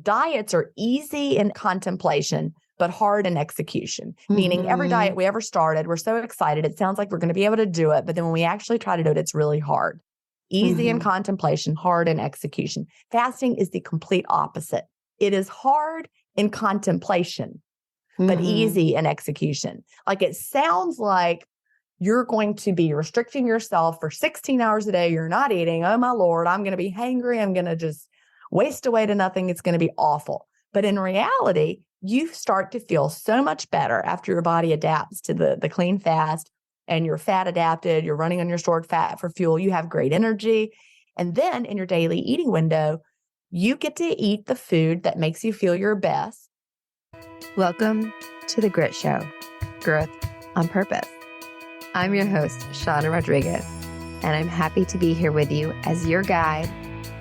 diets are easy in contemplation, but hard in execution, meaning every diet we ever started, we're so excited. It sounds like we're going to be able to do it. But then when we actually try to do it, it's really hard. Easy in contemplation, hard in execution. Fasting is the complete opposite. It is hard in contemplation, but easy in execution. Like it sounds like you're going to be restricting yourself for 16 hours a day. You're not eating. Oh my Lord, I'm going to be hangry. I'm going to just waste away to nothing. It's going to be awful. But in reality, you start to feel so much better after your body adapts to the clean fast and you're fat adapted. You're running on your stored fat for fuel. You have great energy. And then in your daily eating window, you get to eat the food that makes you feel your best. Welcome to The Grit Show, Growth on Purpose. I'm your host, Shauna Rodriguez, and I'm happy to be here with you as your guide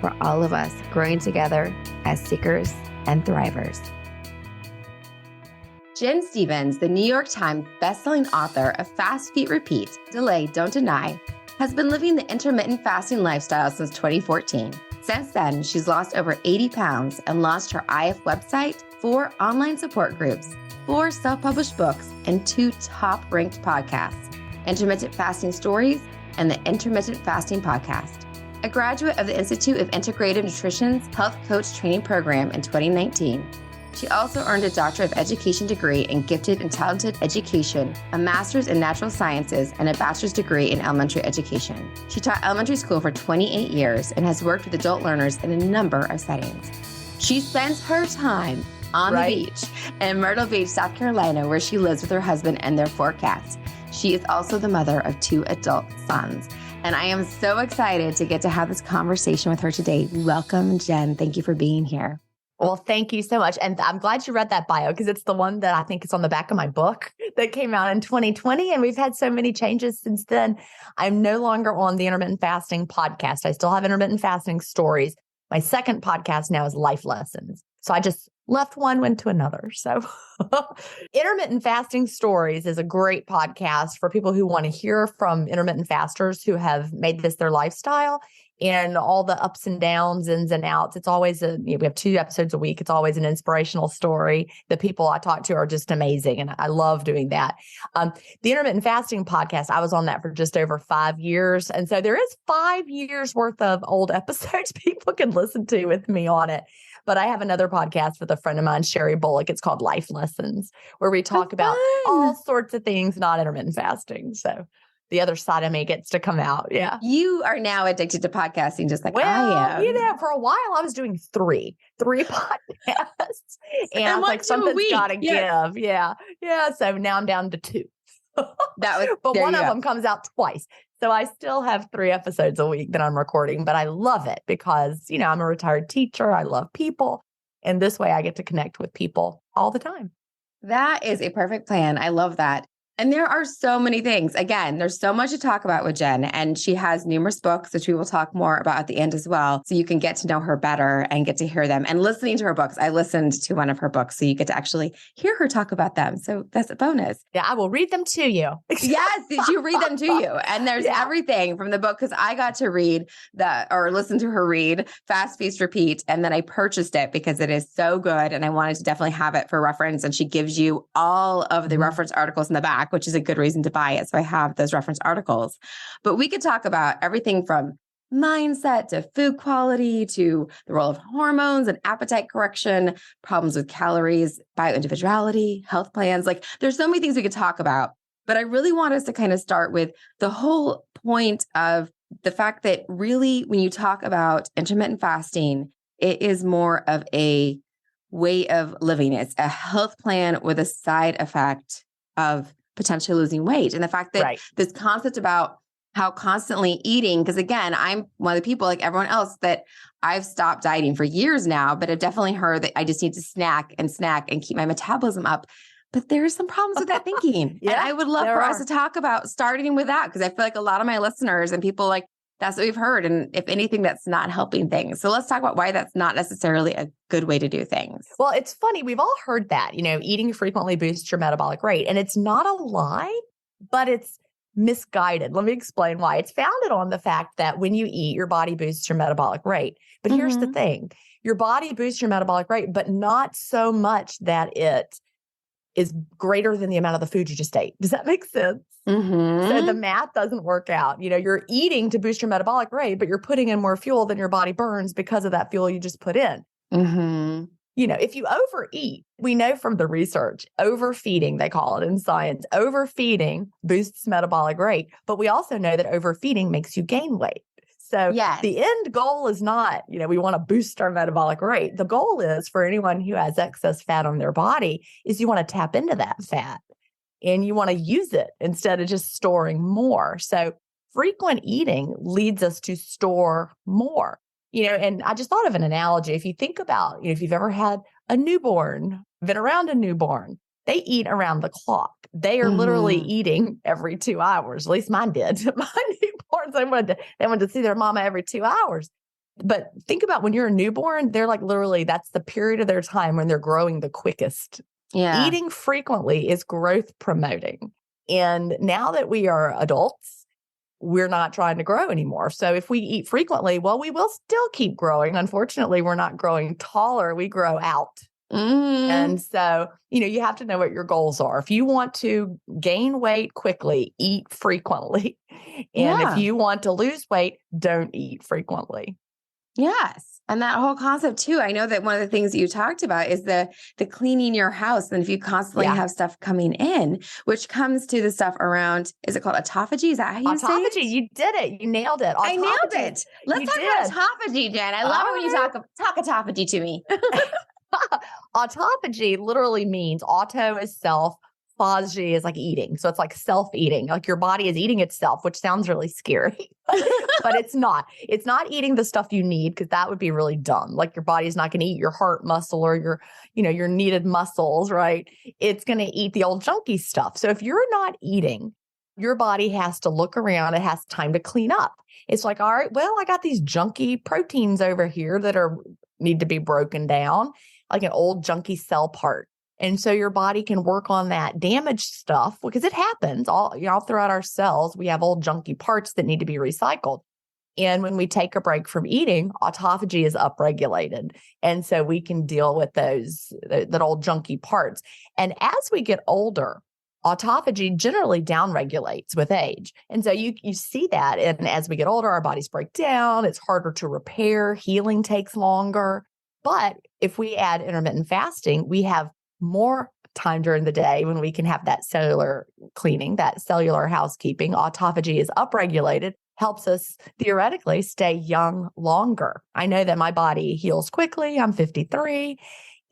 for all of us growing together as seekers and thrivers. Jen Stevens, the New York Times bestselling author of Fast, Feet, Repeat, Delay, Don't Deny, has been living the intermittent fasting lifestyle since 2014. Since then, she's lost over 80 pounds and launched her IF website, 4 online support groups, 4 self-published books, and 2 top-ranked podcasts, Intermittent Fasting Stories and the Intermittent Fasting Podcast. A graduate of the Institute of Integrative Nutrition's Health Coach Training Program in 2019, she also earned a Doctor of Education degree in Gifted and Talented Education, a Master's in Natural Sciences, and a Bachelor's degree in Elementary Education. She taught elementary school for 28 years and has worked with adult learners in a number of settings. She spends her time on the beach in Myrtle Beach, South Carolina, where she lives with her husband and their 4 cats. She is also the mother of 2 adult sons. And I am so excited to get to have this conversation with her today. Welcome, Jen. Thank you for being here. Well, thank you so much. And I'm glad you read that bio because it's the one that I think is on the back of my book that came out in 2020. And we've had so many changes since then. I'm no longer on the Intermittent Fasting podcast. I still have Intermittent Fasting Stories. My second podcast now is Life Lessons. So I just left one, went to another. So Intermittent Fasting Stories is a great podcast for people who want to hear from intermittent fasters who have made this their lifestyle and all the ups and downs, ins and outs. It's always we have 2 episodes a week. It's always an inspirational story. The people I talk to are just amazing. And I love doing that. The Intermittent Fasting podcast, I was on that for just over 5 years. And so there is 5 years worth of old episodes people can listen to with me on it. But I have another podcast with a friend of mine, Sherry Bullock. It's called Life Lessons, where we talk about all sorts of things, not intermittent fasting. So the other side of me gets to come out. Yeah. You are now addicted to podcasting, just like I am. For a while I was doing three podcasts and I was like, something's got to give. Yeah. Yeah. So now I'm down to 2. But one of them comes out twice. So I still have 3 episodes a week that I'm recording, but I love it because, I'm a retired teacher. I love people. And this way I get to connect with people all the time. That is a perfect plan. I love that. And there are so many things. Again, there's so much to talk about with Jen, and she has numerous books, which we will talk more about at the end as well. So you can get to know her better and get to hear them. And listening to her books, I listened to one of her books, so you get to actually hear her talk about them. So that's a bonus. Yeah, I will read them to you. Yes, you read them to you. And there's everything from the book, because I got to read or listen to her read Fast, Feast, Repeat. And then I purchased it because it is so good. And I wanted to definitely have it for reference. And she gives you all of the reference articles in the back, which is a good reason to buy it. So I have those reference articles. But we could talk about everything from mindset to food quality to the role of hormones and appetite correction, problems with calories, bioindividuality, health plans. Like there's so many things we could talk about. But I really want us to kind of start with the whole point of the fact that really when you talk about intermittent fasting, it is more of a way of living. It's a health plan with a side effect of potentially losing weight. And the fact that this concept about how constantly eating, because again, I'm one of the people like everyone else that I've stopped dieting for years now, but I've definitely heard that I just need to snack and keep my metabolism up. But there's some problems with that thinking. And I would love for us to talk about starting with that, because I feel like a lot of my listeners and people like, that's what we've heard. And if anything, that's not helping things. So let's talk about why that's not necessarily a good way to do things. Well, it's funny. We've all heard that, eating frequently boosts your metabolic rate. And it's not a lie, but it's misguided. Let me explain why. It's founded on the fact that when you eat, your body boosts your metabolic rate. But here's the thing. your body boosts your metabolic rate, but not so much that it is greater than the amount of the food you just ate. Does that make sense? So the math doesn't work out. You're eating to boost your metabolic rate, but you're putting in more fuel than your body burns because of that fuel you just put in. If you overeat, we know from the research, overfeeding, they call it in science, overfeeding boosts metabolic rate. But we also know that overfeeding makes you gain weight. So the end goal is not, we want to boost our metabolic rate. The goal is for anyone who has excess fat on their body is you want to tap into that fat and you want to use it instead of just storing more. So frequent eating leads us to store more, and I just thought of an analogy. If you think about, if you've ever had a newborn, been around a newborn, they eat around the clock. They are literally eating every 2 hours. At least mine did. My newborns, they wanted to see their mama every 2 hours. But think about when you're a newborn, they're like literally, that's the period of their time when they're growing the quickest. Yeah. Eating frequently is growth promoting. And now that we are adults, we're not trying to grow anymore. So if we eat frequently, well, we will still keep growing. Unfortunately, we're not growing taller. We grow out. And so, you have to know what your goals are. If you want to gain weight quickly, eat frequently. And if you want to lose weight, don't eat frequently. Yes. And that whole concept too. I know that one of the things that you talked about is the cleaning your house. And if you constantly have stuff coming in, which comes to the stuff around, is it called autophagy? Is that how you say it? Autophagy. You did it. You nailed it. Autophagy. I nailed it. Let's talk about autophagy, Jen. I love it when you talk autophagy to me. Autophagy literally means auto is self, phagy is like eating. So it's like self-eating, like your body is eating itself, which sounds really scary, but it's not. It's not eating the stuff you need because that would be really dumb. Like your body's not going to eat your heart muscle or your needed muscles, right? It's going to eat the old junky stuff. So if you're not eating, your body has to look around. It has time to clean up. It's like, all right, well, I got these junky proteins over here that need to be broken down, like an old junky cell part. And so your body can work on that damaged stuff because it happens all throughout our cells. We have old junky parts that need to be recycled. And when we take a break from eating, autophagy is upregulated. And so we can deal with that old junky parts. And as we get older, autophagy generally downregulates with age. And so you see that. And as we get older, our bodies break down. It's harder to repair. Healing takes longer. But if we add intermittent fasting, we have more time during the day when we can have that cellular cleaning, that cellular housekeeping. Autophagy is upregulated, helps us theoretically stay young longer. I know that my body heals quickly. I'm 53.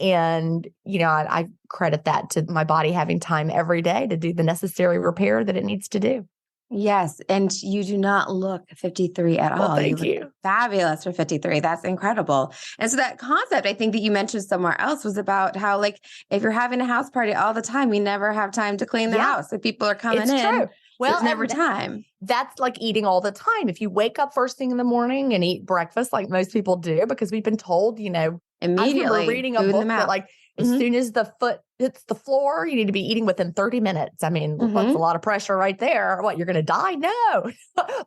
And, I credit that to my body having time every day to do the necessary repair that it needs to do. Yes. And you do not look 53 at all. Thank you. Look fabulous for 53. That's incredible. And so that concept, I think that you mentioned somewhere else was about how, like, if you're having a house party all the time, we never have time to clean the house. If people are coming in, true. Well, there's never time. That's like eating all the time. If you wake up first thing in the morning and eat breakfast like most people do, because we've been told, immediately I remember reading a book that like as soon as the foot hits the floor, you need to be eating within 30 minutes. I mean, that's a lot of pressure right there. What, you're going to die? No.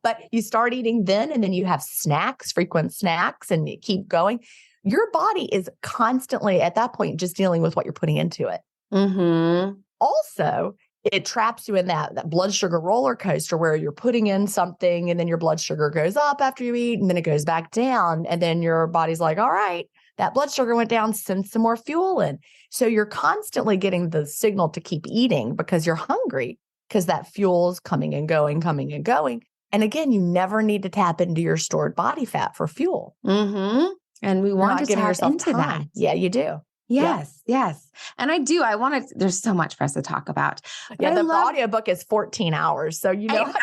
But you start eating then, and then you have snacks, frequent snacks, and you keep going. Your body is constantly at that point just dealing with what you're putting into it. Also, it traps you in that blood sugar roller coaster where you're putting in something and then your blood sugar goes up after you eat and then it goes back down. And then your body's like, all right, that blood sugar went down, send some more fuel in. So you're constantly getting the signal to keep eating because you're hungry because that fuel is coming and going, coming and going. And again, you never need to tap into your stored body fat for fuel. And we want to tap into that. Yeah, you do. Yes. And there's so much for us to talk about. Yeah, the audiobook is 14 hours. So we're not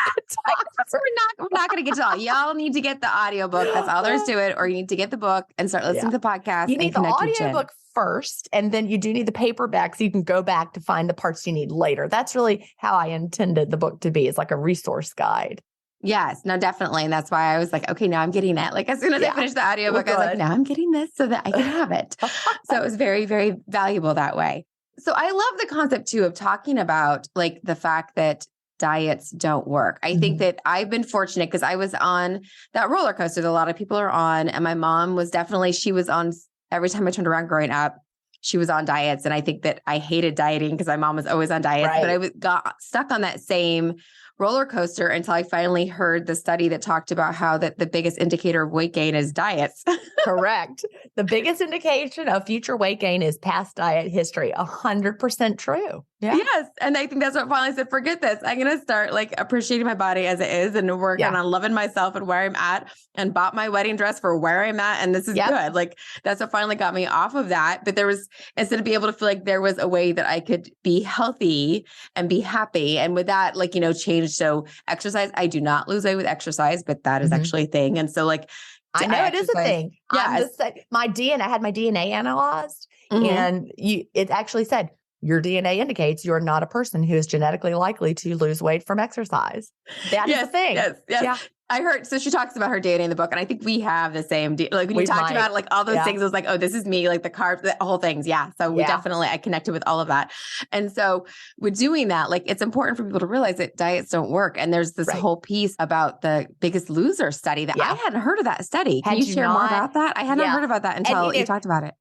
going to get to all. Y'all need to get the audiobook. That's all there is to it. Or you need to get the book and start listening to the podcast. You need the audiobook first, and then you do need the paperback so you can go back to find the parts you need later. That's really how I intended the book to be. It's like a resource guide. Yes, no, definitely. And that's why I was like, okay, now I'm getting it. Like as soon as I finished the audiobook, I was like, now I'm getting this so that I can have it. So it was very, very valuable that way. So I love the concept too of talking about like the fact that diets don't work. I think that I've been fortunate because I was on that roller coaster that a lot of people are on. And my mom was she was on every time I turned around growing up, she was on diets. And I think that I hated dieting because my mom was always on diets, but I got stuck on that same roller coaster until I finally heard the study that talked about how that the biggest indicator of weight gain is diets. Correct. The biggest indication of future weight gain is past diet history. 100% true. Yeah. Yes. And I think that's what finally said, forget this. I'm going to start like appreciating my body as it is and working on loving myself and where I'm at, and bought my wedding dress for where I'm at. And this is good. Like that's what finally got me off of that. But there was, instead of being able to feel like there was a way that I could be healthy and be happy. And with that, like, change. So exercise, I do not lose weight with exercise, but that is actually a thing. And so like, I know it is a thing. Yeah. I'm just saying, I had my DNA analyzed and it actually said, your DNA indicates you're not a person who is genetically likely to lose weight from exercise. That is the thing. Yes. Yeah. I heard, so she talks about her DNA in the book, and I think we have the same, like when you talked about like all those things, it was like, oh, this is me, like the carbs, the whole things. Yeah. So we definitely, I connected with all of that. And so with doing that, like it's important for people to realize that diets don't work. And there's this whole piece about the Biggest Loser study that I hadn't heard of that study. Can you share more about that? I hadn't heard about that until you talked about it.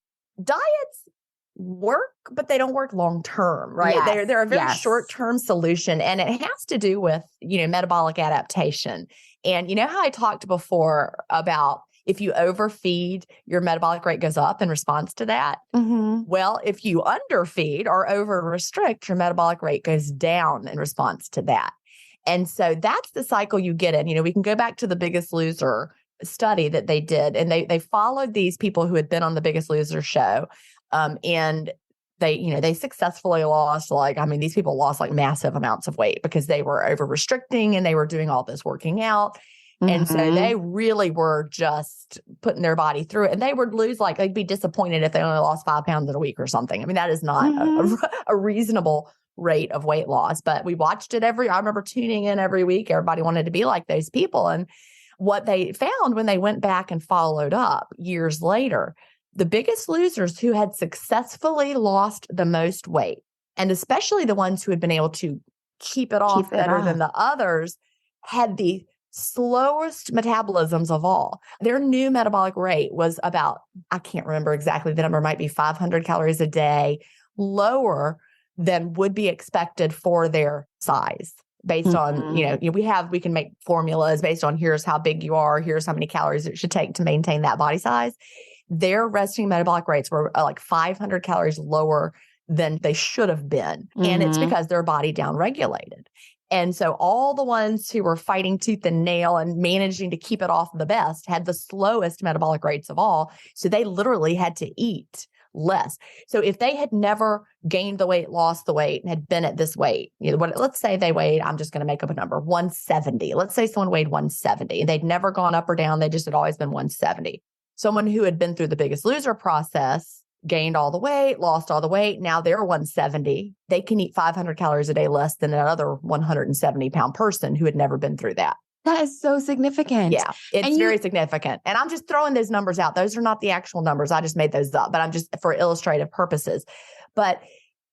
Diets work, but they don't work long term, right? Yes. They're a very short term solution, and it has to do with metabolic adaptation. And you know how I talked before about if you overfeed, your metabolic rate goes up in response to that. Well, if you underfeed or over restrict, your metabolic rate goes down in response to that. And so that's the cycle you get in. We can go back to the Biggest Loser study that they did, and they followed these people who had been on the Biggest Loser show. And they successfully lost these people lost like massive amounts of weight because they were over restricting and they were doing all this working out. And so they really were just putting their body through it, and they would lose, they'd be disappointed if they only lost 5 pounds in a week or something. I mean, that is not a reasonable rate of weight loss, but we watched it I remember tuning in every week. Everybody wanted to be like those people. And what they found when they went back and followed up years later, the biggest losers who had successfully lost the most weight, and especially the ones who had been able to keep it off better than the others, had the slowest metabolisms of all. Their new metabolic rate was about, I can't remember exactly the number, might be 500 calories a day, lower than would be expected for their size. Based on, we can make formulas based on here's how big you are, here's how many calories it should take to maintain that body size. Their resting metabolic rates were like 500 calories lower than they should have been. And it's because their body downregulated. And so all the ones who were fighting tooth and nail and managing to keep it off the best had the slowest metabolic rates of all. So they literally had to eat less. So if they had never gained the weight, lost the weight, and had been at this weight, let's say they weighed, I'm just going to make up a number, 170. Let's say someone weighed 170 and they'd never gone up or down. They just had always been 170. Someone who had been through the Biggest Loser process, gained all the weight, lost all the weight. Now they're 170. They can eat 500 calories a day less than another 170-pound person who had never been through that. That is so significant. Yeah, it's very significant. And I'm just throwing those numbers out. Those are not the actual numbers. I just made those up, but I'm just for illustrative purposes. But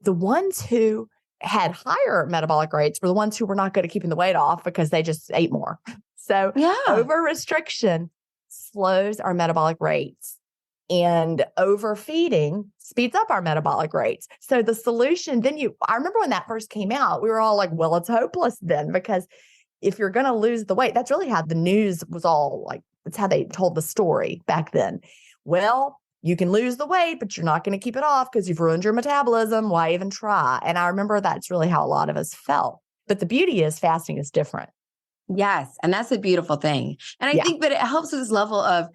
the ones who had higher metabolic rates were the ones who were not good at keeping the weight off because they just ate more. So over restriction slows our metabolic rates, and overfeeding speeds up our metabolic rates. So the solution, I remember when that first came out, we were all like, well, it's hopeless then, because if you're going to lose the weight, that's really how the news was all like, it's how they told the story back then. Well, you can lose the weight, but you're not going to keep it off because you've ruined your metabolism. Why even try? And I remember that's really how a lot of us felt. But the beauty is fasting is different. Yes. And that's a beautiful thing. And I think that it helps with this level of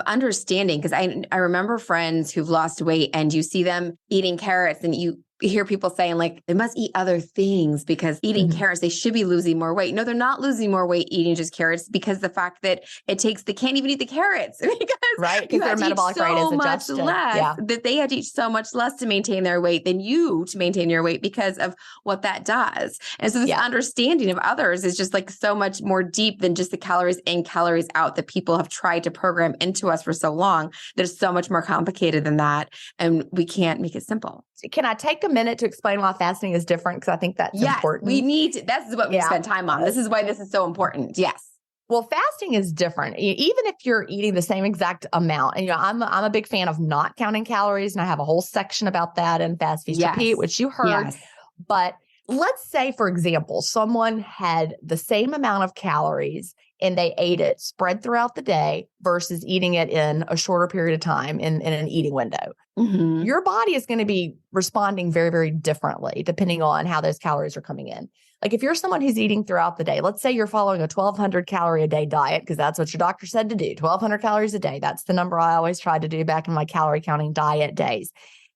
understanding, because I remember friends who've lost weight and you see them eating carrots and you hear people saying like, they must eat other things because eating carrots, they should be losing more weight. No, they're not losing more weight eating just carrots, because the fact that they can't even eat the carrots because their metabolic rate is adjusted. That they had to eat so much less to maintain their weight than you to maintain your weight because of what that does. And so this understanding of others is just like so much more deep than just the calories in, calories out that people have tried to program into us for so long. There's so much more complicated than that. And we can't make it simple. Can I take a minute to explain why fasting is different? Because I think that's important. We need to. That's what we spend time on. This is why this is so important. Yes. Well, fasting is different. Even if you're eating the same exact amount, and I'm a big fan of not counting calories, and I have a whole section about that in Fast Feast Repeat, which you heard. Yes. But let's say, for example, someone had the same amount of calories and they ate it spread throughout the day versus eating it in a shorter period of time in an eating window. Mm-hmm. Your body is going to be responding very, very differently depending on how those calories are coming in. Like if you're someone who's eating throughout the day, let's say you're following a 1,200 calorie a day diet, because that's what your doctor said to do, 1,200 calories a day. That's the number I always tried to do back in my calorie counting diet days.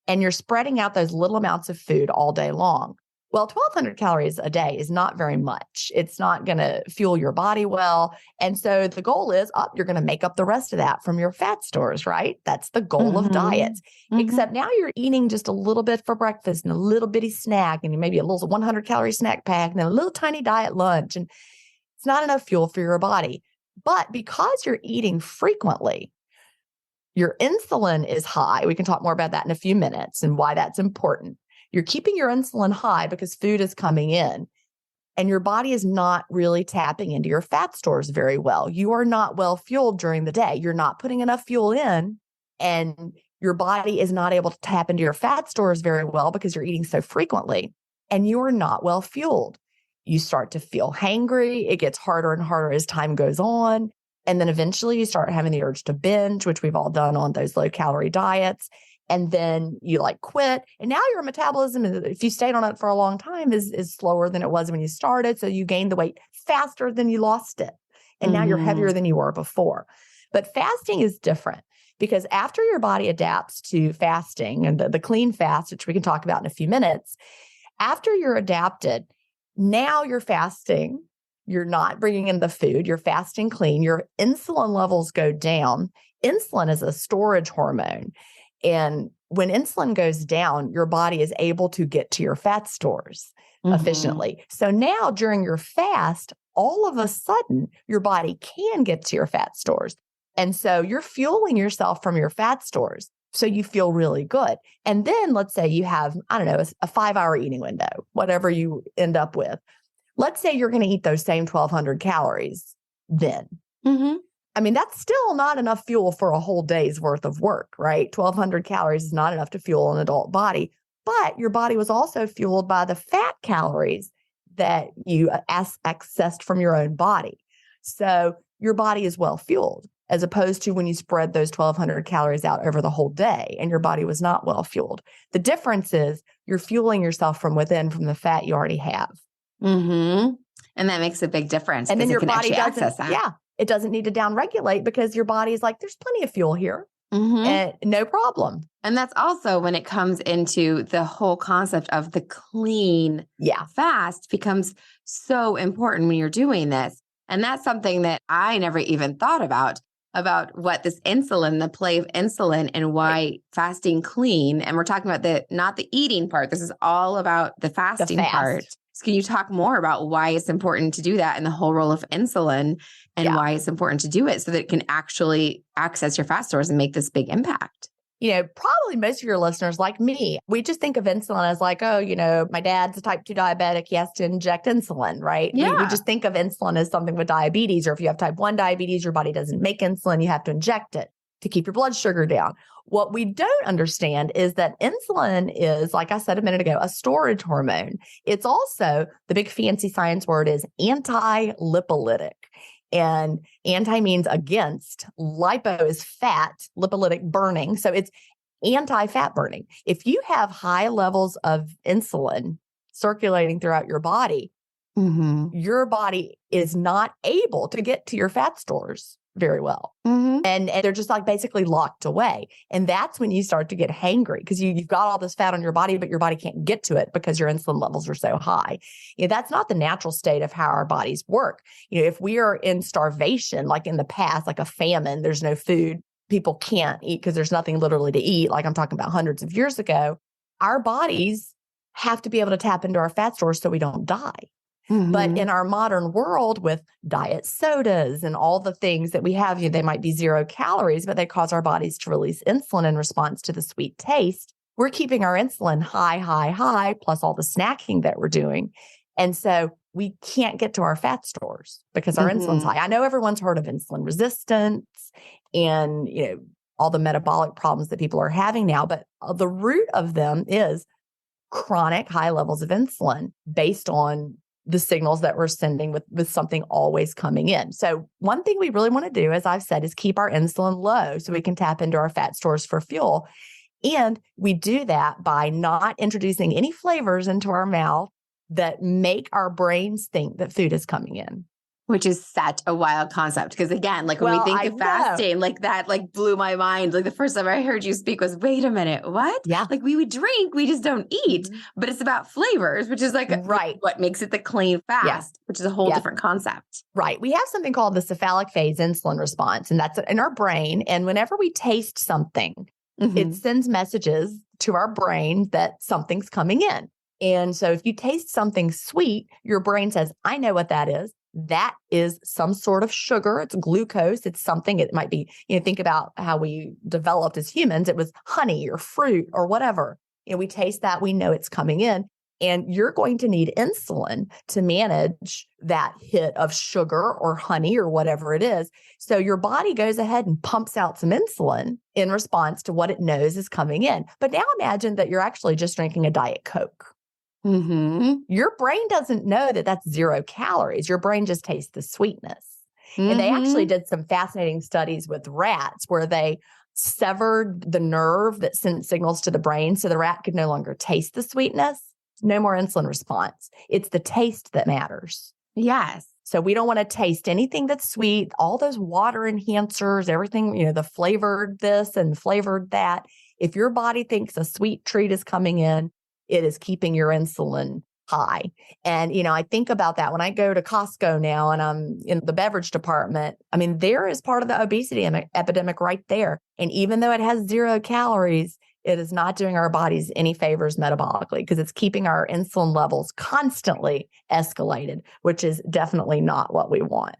And you're spreading out those little amounts of food all day long. Well, 1,200 calories a day is not very much. It's not going to fuel your body well. And so the goal is, you're going to make up the rest of that from your fat stores, right? That's the goal of diets. Except now you're eating just a little bit for breakfast and a little bitty snack and maybe a little 100 calorie snack pack and then a little tiny diet lunch. And it's not enough fuel for your body. But because you're eating frequently, your insulin is high. We can talk more about that in a few minutes and why that's important. You're keeping your insulin high because food is coming in and your body is not really tapping into your fat stores very well. You are not well fueled during the day. You're not putting enough fuel in and your body is not able to tap into your fat stores very well because you're eating so frequently and you are not well fueled. You start to feel hangry. It gets harder and harder as time goes on. And then eventually you start having the urge to binge, which we've all done on those low calorie diets. And then you quit. And now your metabolism, if you stayed on it for a long time, is slower than it was when you started. So you gained the weight faster than you lost it. And now you're heavier than you were before. But fasting is different because after your body adapts to fasting and the clean fast, which we can talk about in a few minutes, after you're adapted, now you're fasting. You're not bringing in the food. You're fasting clean. Your insulin levels go down. Insulin is a storage hormone. And when insulin goes down, your body is able to get to your fat stores efficiently. So now during your fast, all of a sudden, your body can get to your fat stores. And so you're fueling yourself from your fat stores. So you feel really good. And then let's say you have, a 5-hour eating window, whatever you end up with. Let's say you're going to eat those same 1,200 calories then. That's still not enough fuel for a whole day's worth of work, right? 1,200 calories is not enough to fuel an adult body, but your body was also fueled by the fat calories that you accessed from your own body. So your body is well fueled as opposed to when you spread those 1,200 calories out over the whole day and your body was not well fueled. The difference is you're fueling yourself from within from the fat you already have. And that makes a big difference. And then your body doesn't access that. Yeah. It doesn't need to downregulate because your body is like, there's plenty of fuel here and no problem. And that's also when it comes into the whole concept of the clean fast becomes so important when you're doing this. And that's something that I never even thought about what this insulin, the play of insulin and why fasting clean. And we're talking about not the eating part. This is all about the fasting part. So can you talk more about why it's important to do that and the whole role of insulin and why it's important to do it so that it can actually access your fat stores and make this big impact? Probably most of your listeners like me, we just think of insulin as like, my dad's a type 2 diabetic. He has to inject insulin, right? Yeah. We just think of insulin as something with diabetes, or if you have type 1 diabetes, your body doesn't make insulin. You have to inject it to keep your blood sugar down. What we don't understand is that insulin is, like I said a minute ago, a storage hormone. It's also, the big fancy science word is anti-lipolytic. And anti means against. Lipo is fat, lipolytic burning. So it's anti-fat burning. If you have high levels of insulin circulating throughout your body, your body is not able to get to your fat stores very well. And they're just basically locked away. And that's when you start to get hangry because you've got all this fat on your body, but your body can't get to it because your insulin levels are so high. That's not the natural state of how our bodies work. If we are in starvation, like in the past, like a famine, there's no food, people can't eat because there's nothing literally to eat. Like I'm talking about hundreds of years ago, our bodies have to be able to tap into our fat stores so we don't die. But in our modern world with diet sodas and all the things that we have, they might be 0 calories, but they cause our bodies to release insulin in response to the sweet taste. We're keeping our insulin high, plus all the snacking that we're doing. And so we can't get to our fat stores because our insulin's high. I know everyone's heard of insulin resistance and, all the metabolic problems that people are having now, but the root of them is chronic high levels of insulin based on the signals that we're sending with something always coming in. So one thing we really want to do, as I've said, is keep our insulin low so we can tap into our fat stores for fuel. And we do that by not introducing any flavors into our mouth that make our brains think that food is coming in. Which is such a wild concept. Because again, like when we think of fasting, like that, like blew my mind. Like the first time I heard you speak was, wait a minute, what? Yeah. Like we would drink, we just don't eat, but it's about flavors, which is like what makes it the clean fast, which is a whole different concept. Right. We have something called the cephalic phase insulin response, and that's in our brain. And whenever we taste something, it sends messages to our brain that something's coming in. And so if you taste something sweet, your brain says, I know what that is. That is some sort of sugar. It's glucose. It's something. It might be, think about how we developed as humans. It was honey or fruit or whatever. We taste that. We know it's coming in. And you're going to need insulin to manage that hit of sugar or honey or whatever it is. So your body goes ahead and pumps out some insulin in response to what it knows is coming in. But now imagine that you're actually just drinking a Diet Coke. Your brain doesn't know that that's 0 calories. Your brain just tastes the sweetness. And they actually did some fascinating studies with rats where they severed the nerve that sent signals to the brain so the rat could no longer taste the sweetness. No more insulin response. It's the taste that matters. Yes. So we don't want to taste anything that's sweet, all those water enhancers, everything, the flavored this and flavored that. If your body thinks a sweet treat is coming in, it is keeping your insulin high. And, I think about that when I go to Costco now and I'm in the beverage department. I mean, there is part of the obesity epidemic right there. And even though it has 0 calories, it is not doing our bodies any favors metabolically because it's keeping our insulin levels constantly escalated, which is definitely not what we want.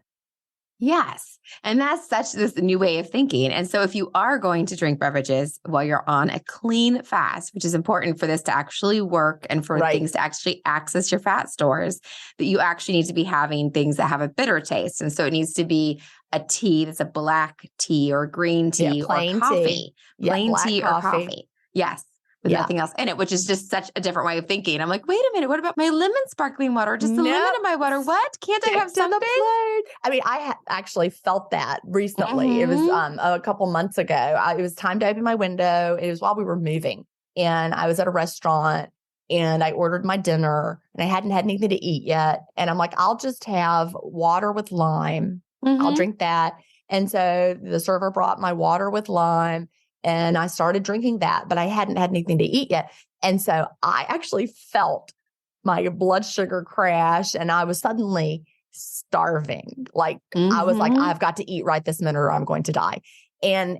Yes. And that's such this new way of thinking. And so if you are going to drink beverages while you're on a clean fast, which is important for this to actually work and for things to actually access your fat stores, that you actually need to be having things that have a bitter taste. And so it needs to be a tea that's a black tea or green tea or coffee. Plain tea or coffee. Yes. With nothing else in it, which is just such a different way of thinking. I'm like, wait a minute, what about my lemon sparkling water? Just a lemon in my water. What? Can't I have something? I mean, I actually felt that recently. It was a couple months ago. It was time to open my window. It was while we were moving. And I was at a restaurant and I ordered my dinner and I hadn't had anything to eat yet. And I'm like, I'll just have water with lime. I'll drink that. And so the server brought my water with lime. And I started drinking that, but I hadn't had anything to eat yet. And so I actually felt my blood sugar crash and I was suddenly starving. Like I was like, I've got to eat right this minute or I'm going to die. And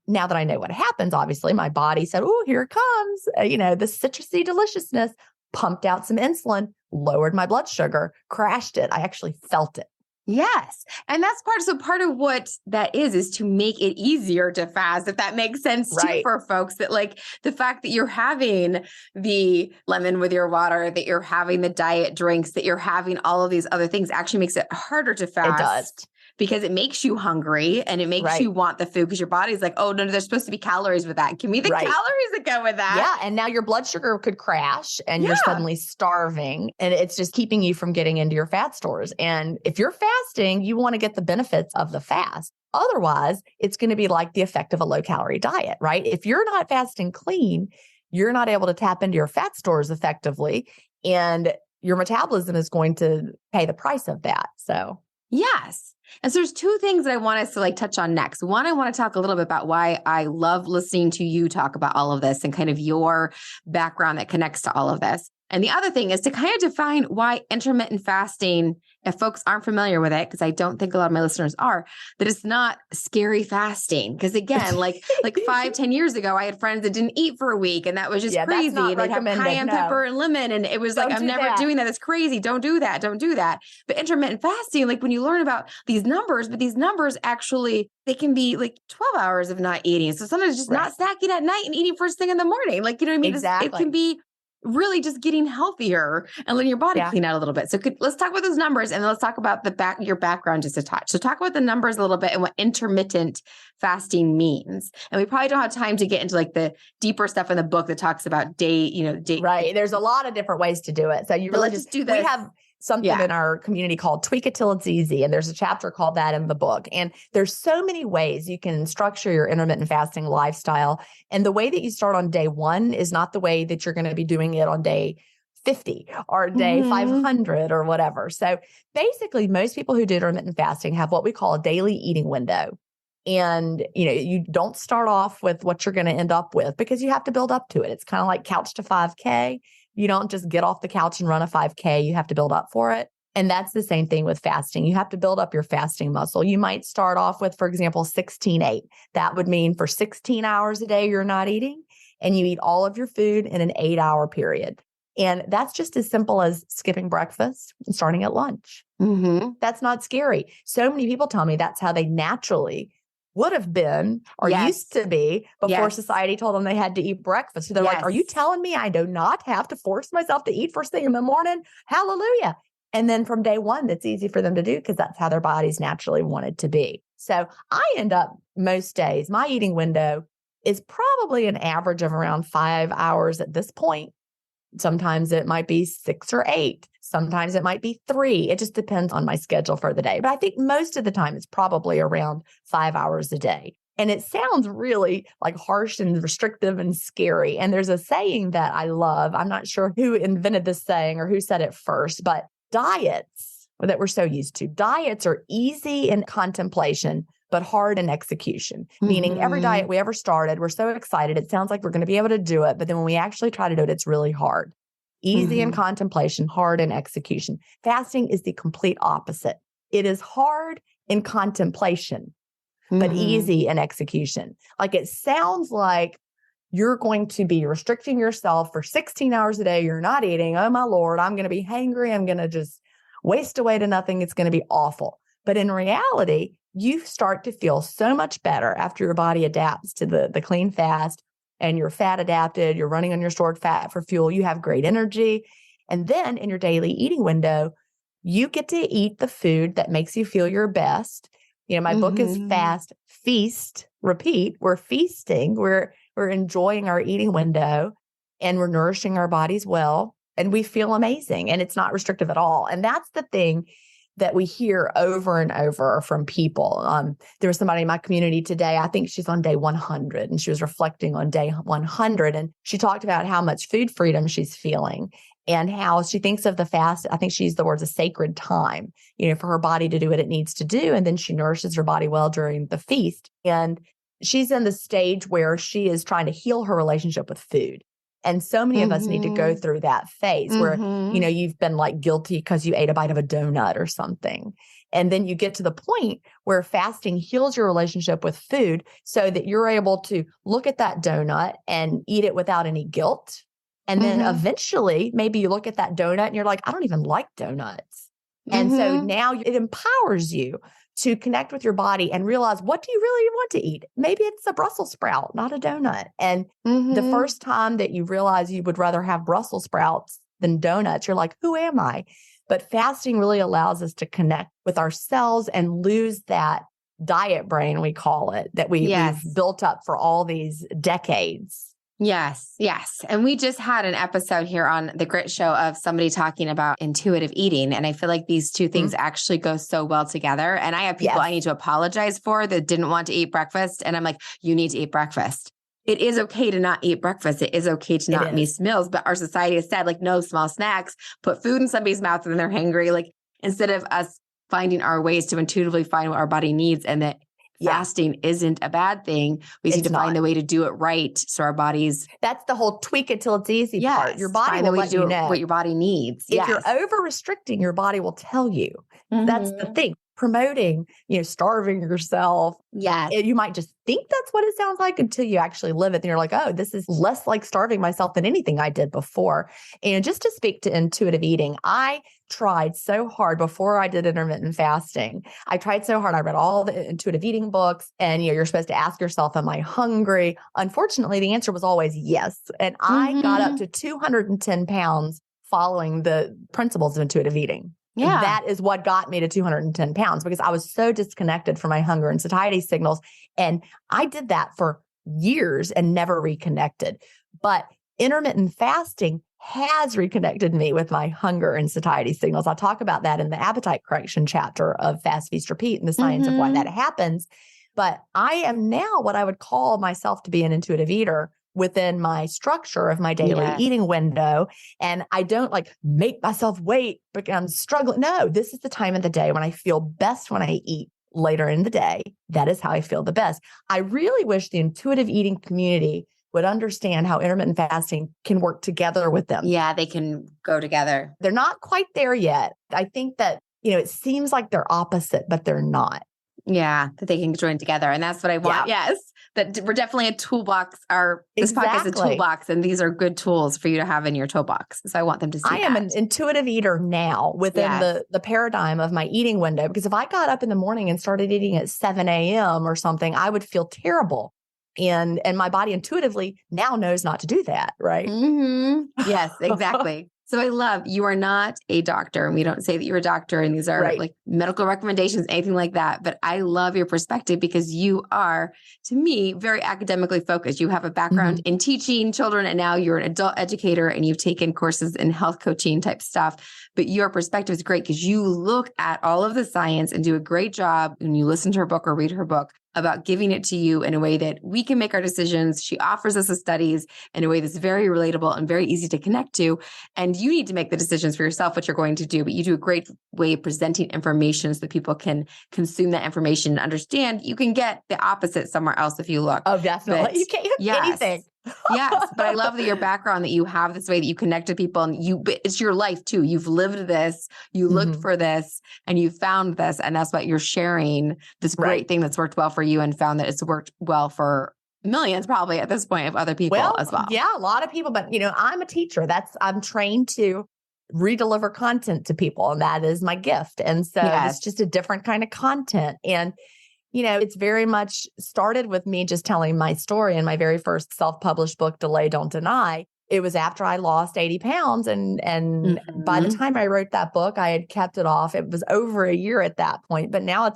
now that I know what happens, obviously my body said, oh, here it comes. The citrusy deliciousness, pumped out some insulin, lowered my blood sugar, crashed it. I actually felt it. Yes. And that's part of what that is to make it easier to fast, if that makes sense too for folks, that like the fact that you're having the lemon with your water, that you're having the diet drinks, that you're having all of these other things actually makes it harder to fast. It does. Because it makes you hungry and it makes you want the food because your body's like, oh, no, there's supposed to be calories with that. Give me the calories that go with that. Yeah. And now your blood sugar could crash and you're suddenly starving and it's just keeping you from getting into your fat stores. And if you're fasting, you want to get the benefits of the fast. Otherwise, it's going to be like the effect of a low calorie diet, right? If you're not fasting clean, you're not able to tap into your fat stores effectively and your metabolism is going to pay the price of that. So, yes. And so there's 2 things that I want us to like touch on next. One, I want to talk a little bit about why I love listening to you talk about all of this and kind of your background that connects to all of this. And the other thing is to kind of define why intermittent fasting, if folks aren't familiar with it, because I don't think a lot of my listeners are, that it's not scary fasting. Because again, like 5-10 years ago, I had friends that didn't eat for a week and that was just crazy. And they'd have cayenne pepper and lemon. And it was like, I'm never doing that. That's crazy. Don't do that. Don't do that. But intermittent fasting, like when you learn about these numbers, but these numbers actually, they can be like 12 hours of not eating. So sometimes just not snacking at night and eating first thing in the morning. Like, you know what I mean? Exactly. It can be really just getting healthier and letting your body Yeah. clean out a little bit. So let's talk about those numbers, and then let's talk about your background just a touch. So talk about the numbers a little bit and what intermittent fasting means. And we probably don't have time to get into like the deeper stuff in the book that talks about day. Right. There's a lot of different ways to do it. So you really just do this. We have something in our community called Tweak It Till It's Easy. And there's a chapter called that in the book. And there's so many ways you can structure your intermittent fasting lifestyle. And the way that you start on day 1 is not the way that you're going to be doing it on day 50 or day 500 or whatever. So basically, most people who do intermittent fasting have what we call a daily eating window. And, you don't start off with what you're going to end up with because you have to build up to it. It's kind of like couch to 5K. You don't just get off the couch and run a 5K. You have to build up for it. And that's the same thing with fasting. You have to build up your fasting muscle. You might start off with, for example, 16-8. That would mean for 16 hours a day, you're not eating, and you eat all of your food in an 8-hour period. And that's just as simple as skipping breakfast and starting at lunch. That's not scary. So many people tell me that's how they naturally would have been or used to be before society told them they had to eat breakfast. So they're like, are you telling me I do not have to force myself to eat first thing in the morning? Hallelujah. And then from day 1, that's easy for them to do because that's how their bodies naturally wanted to be. So I end up most days, my eating window is probably an average of around 5 hours at this point. Sometimes it might be 6 or 8. Sometimes it might be 3. It just depends on my schedule for the day. But I think most of the time it's probably around 5 hours a day. And it sounds really like harsh and restrictive and scary. And there's a saying that I love. I'm not sure who invented this saying or who said it first, but diets that we're so used to. Diets are easy in contemplation, but hard in execution. Meaning every diet we ever started, we're so excited. It sounds like we're going to be able to do it. But then when we actually try to do it, it's really hard. Easy in contemplation, hard in execution. Fasting is the complete opposite. It is hard in contemplation, but easy in execution. Like it sounds like you're going to be restricting yourself for 16 hours a day. You're not eating. Oh my Lord, I'm going to be hangry. I'm going to just waste away to nothing. It's going to be awful. But in reality, you start to feel so much better after your body adapts to the clean fast and you're fat adapted. You're running on your stored fat for fuel. You have great energy. And then in your daily eating window, you get to eat the food that makes you feel your best. My book is Fast, Feast, Repeat. We're feasting. We're enjoying our eating window and we're nourishing our bodies well. And we feel amazing. And it's not restrictive at all. And that's the thing that we hear over and over from people. There was somebody in my community today, I think she's on day 100, and she was reflecting on day 100. And she talked about how much food freedom she's feeling and how she thinks of the fast. I think she used the words a sacred time, for her body to do what it needs to do. And then she nourishes her body well during the feast. And she's in the stage where she is trying to heal her relationship with food. And so many of us need to go through that phase where, you've been like guilty because you ate a bite of a donut or something. And then you get to the point where fasting heals your relationship with food so that you're able to look at that donut and eat it without any guilt. And then eventually, maybe you look at that donut and you're like, I don't even like donuts. And so now it empowers you to connect with your body and realize, what do you really want to eat? Maybe it's a Brussels sprout, not a donut. And the first time that you realize you would rather have Brussels sprouts than donuts, you're like, who am I? But fasting really allows us to connect with ourselves and lose that diet brain, we call it, that we've built up for all these decades. Yes. And we just had an episode here on the Grit Show of somebody talking about intuitive eating. And I feel like these two things actually go so well together. And I have people I need to apologize for that didn't want to eat breakfast. And I'm like, you need to eat breakfast. It is okay to not eat breakfast. It is okay to not miss meals. But our society has said, like, no small snacks, put food in somebody's mouth when they're hangry. Like, instead of us finding our ways to intuitively find what our body needs, and that fasting isn't a bad thing. We need to find the way to do it right. So our bodies. That's the whole tweak it till it's easy part. Your body will let you know what your body needs. If you're over restricting, your body will tell you. That's the thing. Promoting, starving yourself. Yes. You might just think that's what it sounds like until you actually live it. And you're like, oh, this is less like starving myself than anything I did before. And just to speak to intuitive eating, I tried so hard before I did intermittent fasting. I tried so hard. I read all the intuitive eating books, and you're supposed to ask yourself, am I hungry? Unfortunately, the answer was always yes. And I got up to 210 pounds following the principles of intuitive eating. Yeah. That is what got me to 210 pounds, because I was so disconnected from my hunger and satiety signals. And I did that for years and never reconnected. But intermittent fasting has reconnected me with my hunger and satiety signals. I'll talk about that in the appetite correction chapter of Fast, Feast, Repeat and the science of why that happens. But I am now what I would call myself to be an intuitive eater within my structure of my daily eating window. And I don't like make myself wait because I'm struggling. No, this is the time of the day when I feel best when I eat later in the day. That is how I feel the best. I really wish the intuitive eating community would understand how intermittent fasting can work together with them. Yeah, they can go together. They're not quite there yet. I think that, it seems like they're opposite, but they're not. Yeah, that they can join together. And that's what I want. Yeah. Yes, that we're definitely a toolbox. This podcast is a toolbox, and these are good tools for you to have in your toolbox. So I want them to see I am an intuitive eater now within the paradigm of my eating window, because if I got up in the morning and started eating at 7 a.m. or something, I would feel terrible. And my body intuitively now knows not to do that, right? Yes, exactly. So I love, you are not a doctor, and we don't say that you're a doctor and these are like medical recommendations, anything like that. But I love your perspective because you are, to me, very academically focused. You have a background in teaching children, and now you're an adult educator and you've taken courses in health coaching type stuff. But your perspective is great because you look at all of the science and do a great job when you listen to her book or read her book about giving it to you in a way that we can make our decisions. She offers us the studies in a way that's very relatable and very easy to connect to. And you need to make the decisions for yourself, what you're going to do. But you do a great way of presenting information so that people can consume that information and understand. You can get the opposite somewhere else if you look. Oh, definitely. But you can't get anything. Yes. But I love that your background, that you have this way that you connect to people, and it's your life too. You've lived this, you looked for this, and you found this. And that's what you're sharing, this great thing that's worked well for you, and found that it's worked well for millions probably at this point of other people as well. Yeah, a lot of people. But, I'm a teacher. I'm trained to redeliver content to people, and that is my gift. And so it's just a different kind of content. And it's very much started with me just telling my story in my very first self-published book, Delay, Don't Deny. It was after I lost 80 pounds. And by the time I wrote that book, I had kept it off. It was over a year at that point. But now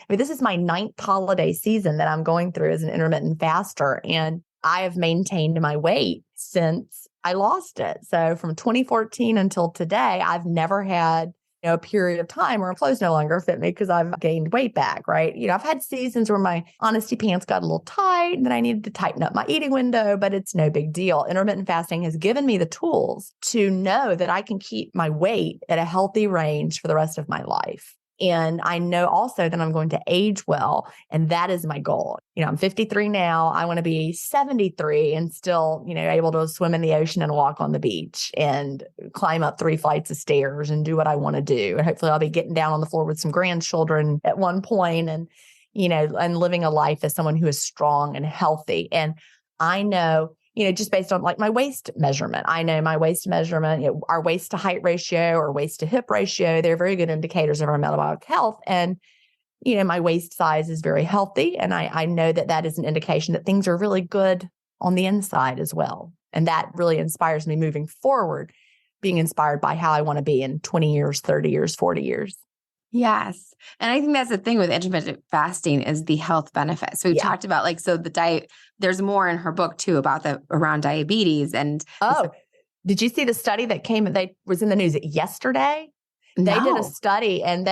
this is my 9th holiday season that I'm going through as an intermittent faster. And I have maintained my weight since I lost it. So from 2014 until today, I've never had a period of time where clothes no longer fit me because I've gained weight back, right? I've had seasons where my honesty pants got a little tight and then I needed to tighten up my eating window, but it's no big deal. Intermittent fasting has given me the tools to know that I can keep my weight at a healthy range for the rest of my life. And I know also that I'm going to age well. And that is my goal. I'm 53 now. I want to be 73 and still, able to swim in the ocean and walk on the beach and climb up 3 flights of stairs and do what I want to do. And hopefully I'll be getting down on the floor with some grandchildren at one point and, and living a life as someone who is strong and healthy. And I know, just based on like my waist measurement, I know my waist measurement, our waist to height ratio or waist to hip ratio, they're very good indicators of our metabolic health. And, my waist size is very healthy. And I know that is an indication that things are really good on the inside as well. And that really inspires me moving forward, being inspired by how I want to be in 20 years, 30 years, 40 years. Yes. And I think that's the thing with intermittent fasting is the health benefits. So we talked about the diet, there's more in her book too about around diabetes. And did you see the study that was in the news yesterday? No. They did a study and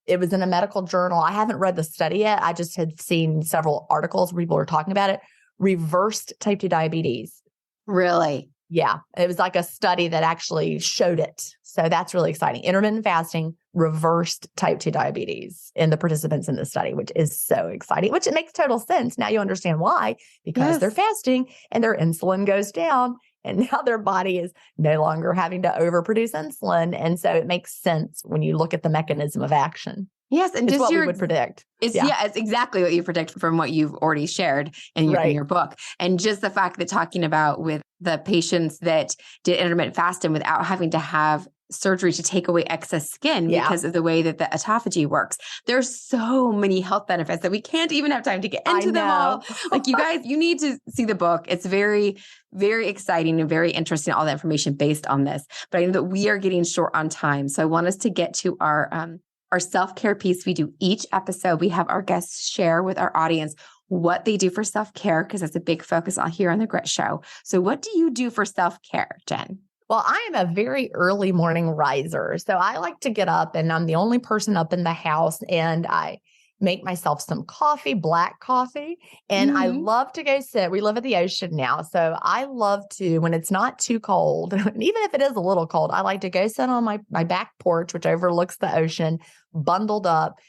it was in a medical journal. I haven't read the study yet. I just had seen several articles where people were talking about it. Reversed type 2 diabetes. Really? Yeah. It was like a study that actually showed it. So that's really exciting. Intermittent fasting reversed type 2 diabetes in the participants in the study, which is so exciting, which it makes total sense. Now you understand why, because they're fasting and their insulin goes down and now their body is no longer having to overproduce insulin. And so it makes sense when you look at the mechanism of action. Yes. And it's just what we would predict. It's exactly what you predict from what you've already shared in your book. And just the fact that talking about with the patients that did intermittent fasting without having to have surgery to take away excess skin Yeah. because of the way that the autophagy works. There's so many health benefits that we can't even have time to get into them all. Like you guys, you need to see the book. It's very, very exciting and very interesting, all the information based on this. But I know that we are getting short on time. So I want us to get to our self-care piece. We do each episode. We have our guests share with our audience what they do for self-care, because that's a big focus here on the Grit Show. So what do you do for self-care, Jen? Well, I am a very early morning riser. So I like to get up and I'm the only person up in the house, and I make myself some coffee, black coffee. And I love to go sit. We live at the ocean now. So I love to, when it's not too cold, and even if it is a little cold, I like to go sit on my back porch, which overlooks the ocean, bundled up,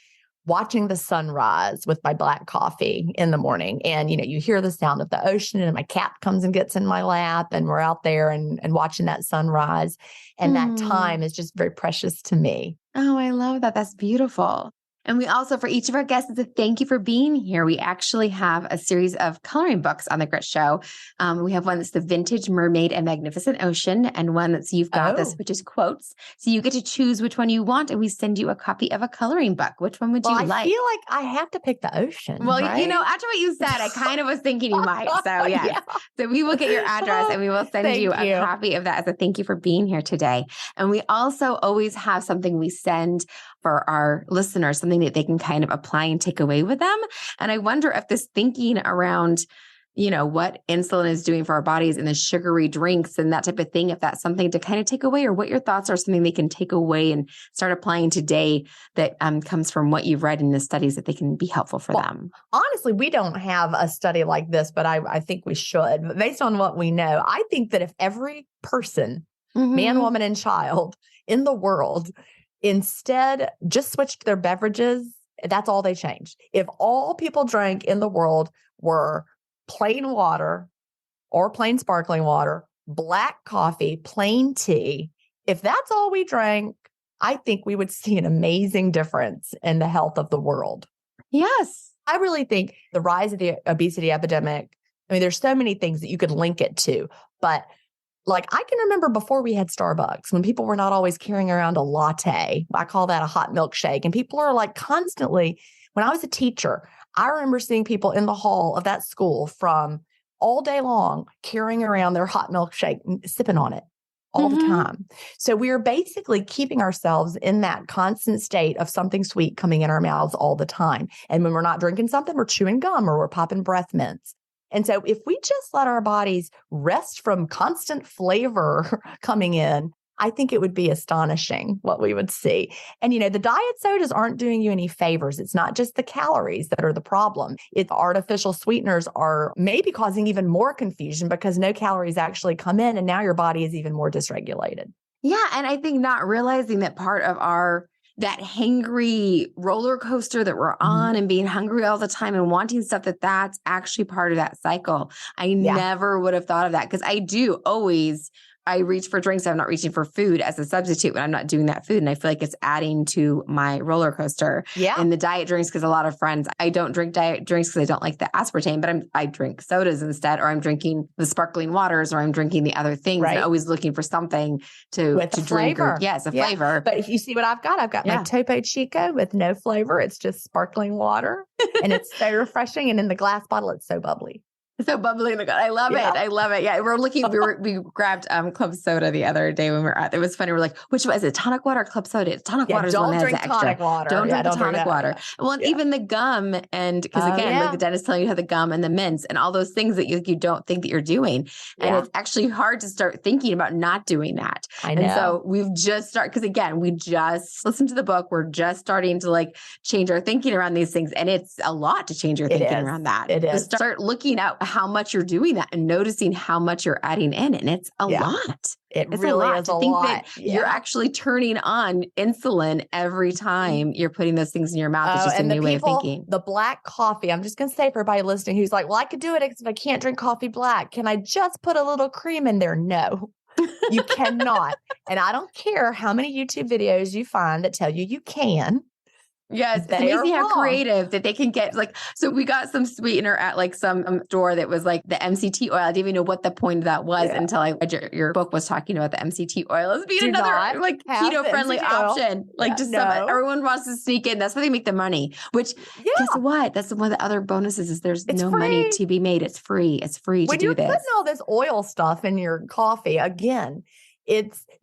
watching the sunrise with my black coffee in the morning. And, you hear the sound of the ocean, and my cat comes and gets in my lap, and we're out there and watching that sunrise. And that time is just very precious to me. Oh, I love that. That's beautiful. And we also, for each of our guests, it's a thank you for being here. We actually have a series of coloring books on the Grit Show. We have one that's the Vintage Mermaid and Magnificent Ocean, and one that's You've Got This, which is quotes. So you get to choose which one you want, and we send you a copy of a coloring book. Which one would you like? I feel like I have to pick the ocean. Well, right? After what you said, I kind of was thinking you might. So yes. Yeah. So we will get your address and we will send you a copy of that as a thank you for being here today. And we also always have something we send for our listeners, something that they can kind of apply and take away with them. And I wonder if this thinking around, what insulin is doing for our bodies and the sugary drinks and that type of thing, if that's something to kind of take away, or what your thoughts are, something they can take away and start applying today that comes from what you've read in the studies, that they can be helpful for them. Honestly, we don't have a study like this, but I think we should. But based on what we know, I think that if every person, man, woman, and child in the world instead just switched their beverages, that's all they changed. If all people drank in the world were plain water or plain sparkling water, black coffee, plain tea, if that's all we drank, I think we would see an amazing difference in the health of the world. Yes. I really think the rise of the obesity epidemic, there's so many things that you could link it to, but like I can remember before we had Starbucks, when people were not always carrying around a latte. I call that a hot milkshake. And people are like constantly, when I was a teacher, I remember seeing people in the hall of that school from all day long carrying around their hot milkshake and sipping on it all the time. So we are basically keeping ourselves in that constant state of something sweet coming in our mouths all the time. And when we're not drinking something, we're chewing gum or we're popping breath mints. And so if we just let our bodies rest from constant flavor coming in, I think it would be astonishing what we would see. And, the diet sodas aren't doing you any favors. It's not just the calories that are the problem. It's artificial sweeteners are maybe causing even more confusion because no calories actually come in. And now your body is even more dysregulated. Yeah. And I think not realizing that part of that hangry roller coaster that we're on and being hungry all the time and wanting stuff, that's actually part of that cycle. I never would have thought of that, because I reach for drinks. I'm not reaching for food as a substitute when I'm not doing that food. And I feel like it's adding to my roller coaster. Yeah. And the diet drinks, because a lot of friends, I don't drink diet drinks because I don't like the aspartame, but I drink sodas instead, or I'm drinking the sparkling waters, or I'm drinking the other things. Right. And always looking for something to drink. Yes, a flavor. But if you see what I've got my Topo Chico with no flavor. It's just sparkling water and it's so refreshing. And in the glass bottle, it's so bubbly. So bubbly in the gut. I love it. I love it. Yeah. We grabbed club soda the other day when we were it was funny. We're like, which one is it? Tonic water or club soda? Tonic water is one that has the extra. Tonic water. Don't drink the tonic water. Well, and even the gum, and because like the dentist telling you how the gum and the mints and all those things that you don't think that you're doing. And it's actually hard to start thinking about not doing that. I know. And so we've just started, because again, we just listened to the book. We're just starting to change our thinking around these things. And it's a lot to change your thinking around that. It is. To start looking at how much you're doing that and noticing how much you're adding in. And it's a lot. It's really is a lot. That you're actually turning on insulin every time you're putting those things in your mouth. It's just a new way of thinking. The black coffee, I'm just going to say for everybody listening who's like, well, I could do it if I can't drink coffee black. Can I just put a little cream in there? No, you cannot. And I don't care how many YouTube videos you find that tell you can. Yes, it's They are amazing how wrong. creative that they can get. Like, so we got some sweetener at like some store that was like the MCT oil. I didn't even know what the point of that was until I read your book was talking about the MCT oil as being another like keto friendly option. Like just everyone wants to sneak in. That's how they make the money. Which guess what? That's one of the other bonuses is there's no money to be made. It's free. It's free to do this. When you're putting all this oil stuff in your coffee, again,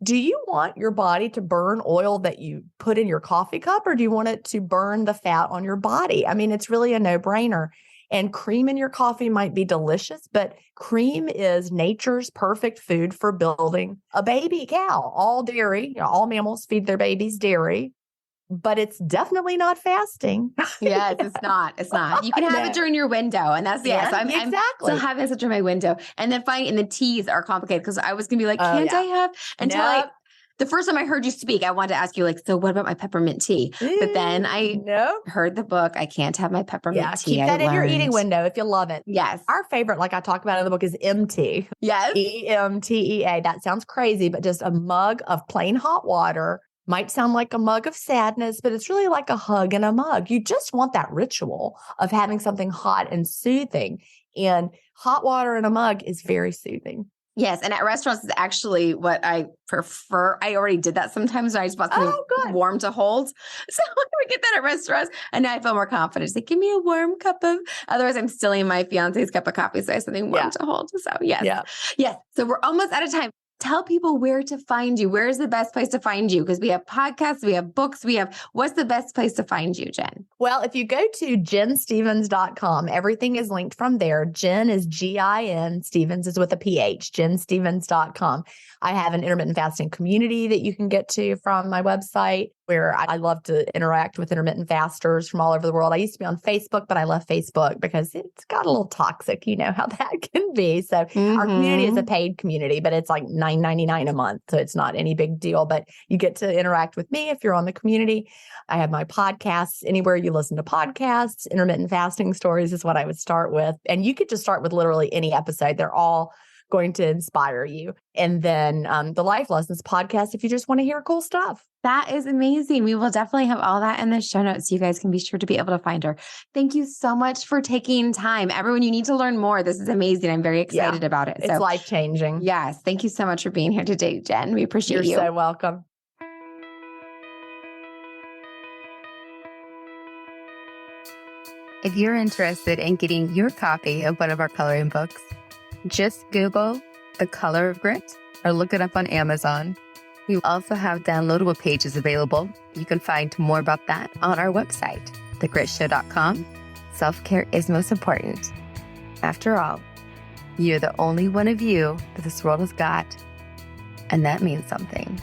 do you want your body to burn oil that you put in your coffee cup, or do you want it to burn the fat on your body? I mean, it's really a no-brainer. And cream in your coffee might be delicious, but cream is nature's perfect food for building a baby cow. All dairy, all mammals feed their babies dairy, but it's definitely not fasting. Yes, it's not. It's not. You can have it during your window. And that's, So I'm still having it during my window. And then and the teas are complicated because I was going to be like, can't I have, until the first time I heard you speak, I wanted to ask you like, so what about my peppermint tea? But then I heard the book. I can't have my peppermint tea. Keep that in your eating window if you love it. Yes. Our favorite, like I talk about in the book, is MT. Yes. EMTEA. That sounds crazy, but just a mug of plain hot water. Might sound like a mug of sadness, but it's really like a hug in a mug. You just want that ritual of having something hot and soothing. And hot water in a mug is very soothing. Yes. And at restaurants is actually what I prefer. I already did that sometimes when I just bought something warm to hold. So I would get that at restaurants and now I feel more confident. It's like, give me a warm cup of, otherwise I'm stealing my fiance's cup of coffee. So I have something warm to hold. So yes. So we're almost out of time. Tell people where to find you. Where is the best place to find you? Because we have podcasts, we have books, what's the best place to find you, Jen? Well, if you go to jenstevens.com, everything is linked from there. Jen is Gin, Stevens is with a PH, jenstevens.com. I have an intermittent fasting community that you can get to from my website, where I love to interact with intermittent fasters from all over the world. I used to be on Facebook, but I left Facebook because it's got a little toxic. You know how that can be. So our community is a paid community, but it's like $9.99 a month. So it's not any big deal, but you get to interact with me if you're on the community. I have my podcasts anywhere you listen to podcasts. Intermittent fasting stories is what I would start with. And you could just start with literally any episode. They're all going to inspire you. And then the Life Lessons podcast, if you just want to hear cool stuff. That is amazing. We will definitely have all that in the show notes. So you guys can be sure to be able to find her. Thank you so much for taking time. Everyone, you need to learn more. This is amazing. I'm very excited about it. It's life-changing. Yes. Thank you so much for being here today, Jen. We appreciate you. You're so welcome. If you're interested in getting your copy of one of our coloring books, just Google The Color of Grit or look it up on Amazon. We also have downloadable pages available. You can find more about that on our website, thegritshow.com. Self-care is most important. After all, you're the only one of you that this world has got, and that means something.